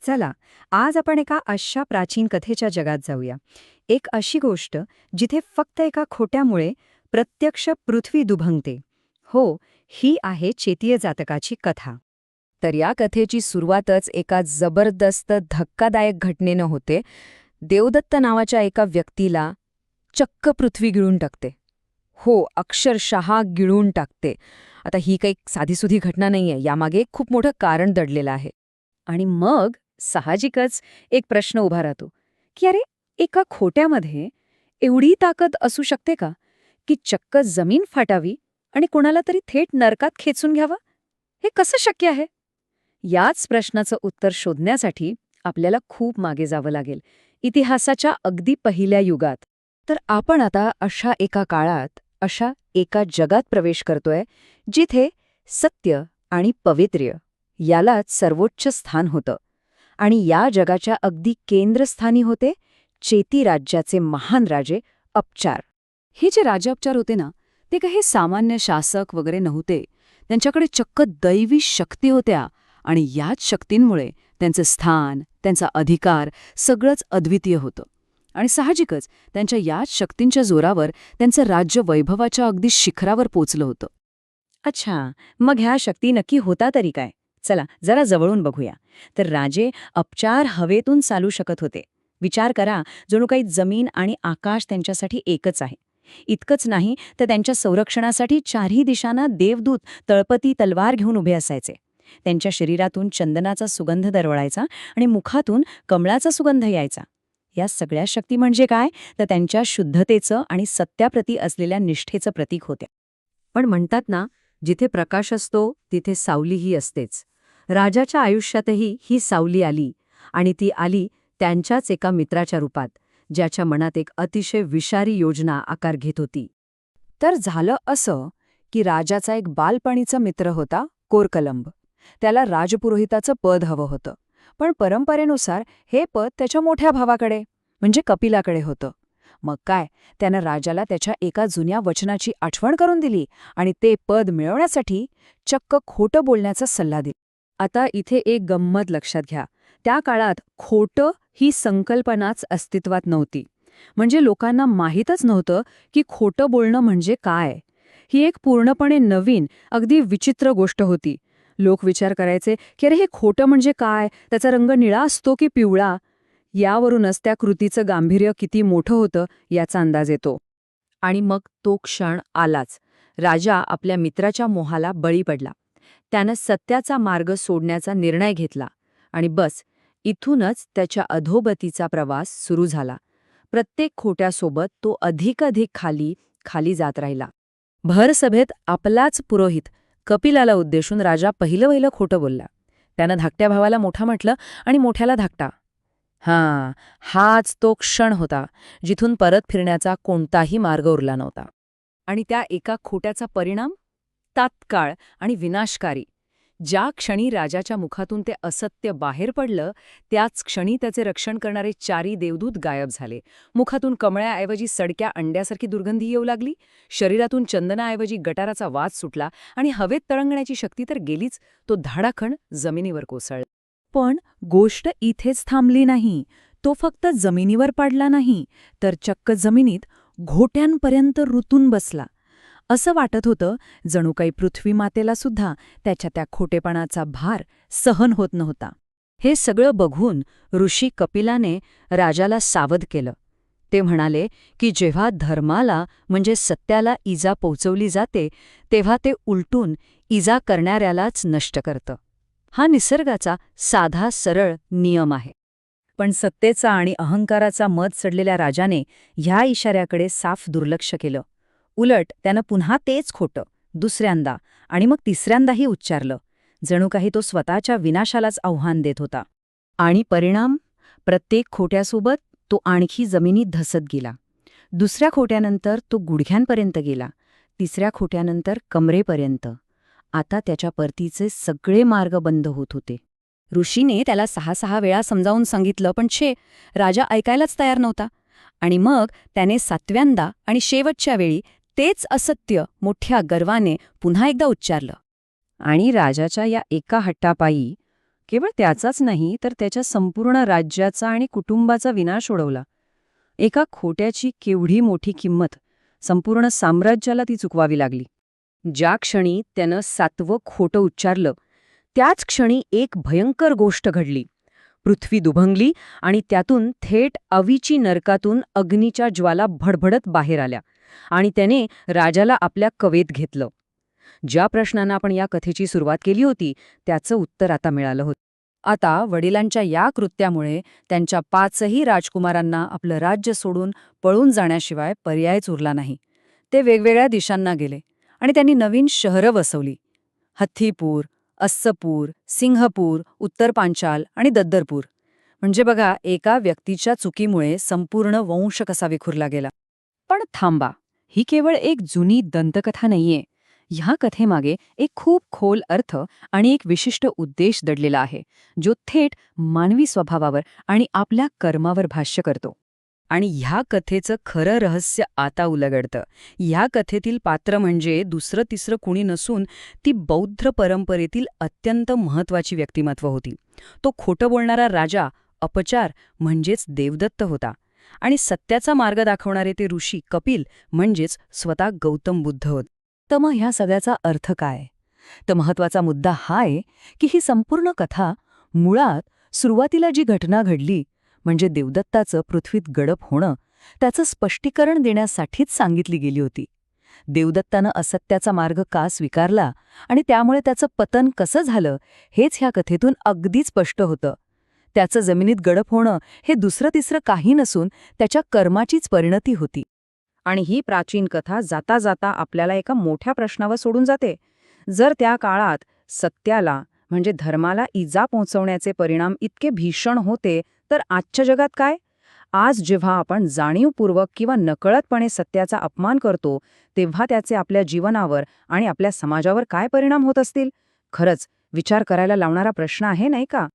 चला, आज आपण एका अशा प्राचीन कथेच्या जगात जाऊया. एक अशी गोष्ट जिथे फक्त एका खोट्यामुळे प्रत्यक्ष पृथ्वी दुभंगते. हो, ही आहे चेतीय जातकाची कथा. तर या कथेची सुरुवातच एका जबरदस्त धक्कादायक घटनेनं होते. देवदत्त नावाच्या एका व्यक्तीला चक्क पृथ्वी गिळून टाकते. हो, अक्षरशः गिळून टाकते. आता ही काही साधीसुधी घटना नाहीये, यामागे एक खूप मोठं कारण दडलेलं आहे. आणि मग साहजिकच एक प्रश्न उभा राहतो की अरे, एका खोट्यामध्ये एवढी ताकद असू शकते का की चक्क जमीन फाटावी आणि कोणाला तरी थेट नरकात खेचून घ्यावं? हे कसं शक्य आहे? याच प्रश्नाचं उत्तर शोधण्यासाठी आपल्याला खूप मागे जावं लागेल, इतिहासाच्या अगदी पहिल्या युगात. तर आपण आता अशा एका काळात, अशा एका जगात प्रवेश करतोय जिथे सत्य आणि पवित्र्य यालाच सर्वोच्च स्थान होतं. आणि या जगाच्या अगदी केंद्रस्थानी होते चेती राज्याचे महान राजे अपचार. हे जे राजोपचार होते ना, ते काही सामान्य शासक वगैरे नव्हते. त्यांच्याकडे चक्क दैवी शक्ती होत्या आणि याच शक्तींमुळे त्यांचं स्थान, त्यांचा अधिकार सगळंच अद्वितीय होतं. आणि साहजिकच त्यांच्या याच शक्तींच्या जोरावर त्यांचं राज्य वैभवाच्या अगदी शिखरावर पोचलं होतं. अच्छा, मग ह्या शक्ती नक्की होता तरी काय? चला जरा जवळून बघूया. तर राजे अपचार हवेतून चालू शकत होते. विचार करा, जणू काही जमीन आणि आकाश त्यांच्यासाठी एकच आहे. इतकंच नाही तर त्यांच्या संरक्षणासाठी चारही दिशांना देवदूत तळपती तलवार घेऊन उभे असायचे. त्यांच्या शरीरातून चंदनाचा सुगंध दरवळायचा आणि मुखातून कमळाचा सुगंध यायचा. या सगळ्या शक्ती म्हणजे काय, तर त्यांच्या शुद्धतेचं आणि सत्याप्रती असलेल्या निष्ठेचं प्रतीक होत्या. पण म्हणतात ना, जिथे प्रकाश असतो तिथे सावलीही असतेच. राजाच्या आयुष्यातही ही सावली आली, आणि ती आली त्यांच्याच एका मित्राच्या रूपात, ज्याच्या मनात एक अतिशय विषारी योजना आकार घेत होती. तर झालं असं की राजाचा एक बालपणीचा मित्र होता, कोरकलंब. त्याला राजपुरोहिताचं पद हवं होतं, पण परंपरेनुसार हे पद त्याच्या मोठ्या भावाकडे म्हणजे कपिलाकडे होतं. मग काय, त्यानं राजाला त्याच्या एका जुन्या वचनाची आठवण करून दिली आणि ते पद मिळवण्यासाठी चक्क खोटं बोलण्याचा सल्ला दिला. आता इथे एक गंमत लक्षात घ्या. त्या काळात खोटं ही संकल्पनाच अस्तित्वात नव्हती. म्हणजे लोकांना माहीतच नव्हतं की खोटं बोलणं म्हणजे काय. ही एक पूर्णपणे नवीन, अगदी विचित्र गोष्ट होती. लोक विचार करायचे की अरे, हे खोटं म्हणजे काय, त्याचा रंग निळा असतो की पिवळा. यावरूनच त्या कृतीचं गांभीर्य किती मोठं होतं याचा अंदाज येतो. आणि मग तो क्षण आलाच. राजा आपल्या मित्राच्या मोहाला बळी पडला. त्यानं सत्याचा मार्ग सोडण्याचा निर्णय घेतला आणि बस, इथूनच त्याच्या अधोगतीचा प्रवास सुरू झाला. प्रत्येक खोट्यासोबत तो अधिकाधिक खाली खाली जात राहिला. भर सभेत आपलाच पुरोहित कपिलाला उद्देशून राजा पहिलं खोटं बोलला. त्यानं धाकट्या भावाला मोठा म्हटलं आणि मोठ्याला धाकटा. हाच तो क्षण होता जिथून परत फिरण्याचा कोणताही मार्ग उरला नव्हता. आणि त्या एका खोट्याचा परिणाम तात्काळ आणि विनाशकारी. ज्या क्षणी राजाच्या मुखातून ते असत्य बाहेर पडलं, त्याच क्षणी त्याचे रक्षण करणारे चारी देवदूत गायब झाले. मुखातून कमळ्याऐवजी सडक्या अंड्यासारखी दुर्गंधी येऊ लागली. शरीरातून चंदनाऐवजी गटाराचा वास सुटला आणि हवेत तरंगण्याची शक्ती तर गेलीच, तो धाडाखण जमिनीवर कोसळला. पण गोष्ट इथेच थांबली नाही. तो फक्त जमिनीवर पडला नाही, तर चक्क जमिनीत घोट्यांपर्यंत रुतून बसला. असं वाटत होतं जणू काही पृथ्वीमातेला सुद्धा त्याच्या त्या खोटेपणाचा भार सहन होत नव्हता. हे सगळं बघून ऋषी कपिलाने राजाला सावध केलं. ते म्हणाले की जेव्हा धर्माला म्हणजे सत्याला इजा पोचवली जाते, तेव्हा ते उलटून इजा करणाऱ्यालाच नष्ट करतं. हा निसर्गाचा साधा सरळ नियम आहे. पण सत्तेचा आणि अहंकाराचा मद चढलेल्या राजाने ह्या इशाऱ्याकडे साफ दुर्लक्ष केलं. उलट त्यानं पुन्हा तेच खोटं दुसऱ्यांदा आणि मग तिसऱ्यांदाही उच्चारलं, जणू काही तो स्वतःच्या विनाशालाच आव्हान देत होता. आणि परिणाम, प्रत्येक खोट्यासोबत तो आणखी जमिनीत धसत गेला. दुसऱ्या खोट्यानंतर तो गुडघ्यांपर्यंत गेला, तिसऱ्या खोट्यानंतर कमरेपर्यंत. आता त्याच्या परतीचे सगळे मार्ग बंद होत होते. ऋषीने त्याला 6 वेळा समजावून सांगितलं, पण राजा ऐकायलाच तयार नव्हता. आणि मग त्याने 7व्यांदा आणि शेवटच्या वेळी तेच असत्य मोठ्या गर्वाने पुन्हा एकदा उच्चारलं. आणि राजाच्या या एका हट्टापायी केवळ त्याचाच नाही तर त्याच्या संपूर्ण राज्याचा आणि कुटुंबाचा विनाश ओढवला. एका खोट्याची केवढी मोठी किंमत, संपूर्ण साम्राज्याला ती चुकवावी लागली. ज्या क्षणी त्यानं 7वं खोटं उच्चारलं, त्याच क्षणी एक भयंकर गोष्ट घडली. पृथ्वी दुभंगली आणि त्यातून थेट अवीची नरकातून अग्नीच्या ज्वाला भडभडत बाहेर आल्या आणि त्याने राजाला आपल्या कवेत घेतलं. ज्या प्रश्नानं आपण या कथेची सुरुवात केली होती त्याचं उत्तर आता मिळालं होतं. आता वडिलांच्या या कृत्यामुळे त्यांच्या 5ही राजकुमारांना आपलं राज्य सोडून पळून जाण्याशिवाय पर्यायच उरला नाही. ते वेगवेगळ्या दिशांना गेले आणि त्यांनी नवीन शहरं वसवली. हत्तीपूर, अस्सपूर, सिंहपूर, उत्तर पांचाल आणि दद्दरपूर. म्हणजे बघा, एका व्यक्तीच्या चुकीमुळे संपूर्ण वंश कसा विखुरला गेला. पण थांबा, ही केवळ एक जुनी दंतकथा नाहीये. ह्या कथेमागे एक खूप खोल अर्थ आणि एक विशिष्ट उद्देश दडलेला आहे, जो थेट मानवी स्वभावावर आणि आपल्या कर्मावर भाष्य करतो. आणि ह्या कथेचं खरं रहस्य आता उलगडतं. ह्या कथेतील पात्र म्हणजे दुसरं तिसरं कुणी नसून ती बौद्ध परंपरेतील अत्यंत महत्त्वाची व्यक्तिमत्व होती. तो खोटं बोलणारा राजा, अपचार म्हणजेच देवदत्त होता. आणि सत्याचा मार्ग दाखवणारे ते ऋषी कपिल म्हणजेच स्वतः गौतम बुद्ध होते. तर मग ह्या सगळ्याचा अर्थ काय? तर महत्वाचा मुद्दा हा आहे की ही संपूर्ण कथा मुळात सुरुवातीला जी घटना घडली, म्हणजे देवदत्ताचं पृथ्वीत गडप होणं, त्याचं स्पष्टीकरण देण्यासाठीच सांगितली गेली होती. देवदत्तानं असत्याचा मार्ग का स्वीकारला आणि त्यामुळे त्याचं पतन कसं झालं, हेच ह्या कथेतून अगदी स्पष्ट होतं. त्याचं जमिनीत गडप होणं हे दुसरं तिसरं काही नसून त्याच्या कर्माचीच परिणती होती. आणि ही प्राचीन कथा जाता जाता आपल्याला एका मोठ्या प्रश्नावर सोडून जाते. जर त्या काळात सत्याला म्हणजे धर्माला इजा पोहोचवण्याचे परिणाम इतके भीषण होते, तर आजच्या जगात काय? आज जेव्हा आपण जाणीवपूर्वक किंवा नकळतपणे सत्याचा अपमान करतो, तेव्हा त्याचे आपल्या जीवनावर आणि आपल्या समाजावर काय परिणाम होत असतील? खरंच विचार करायला लावणारा प्रश्न आहे, नाही का?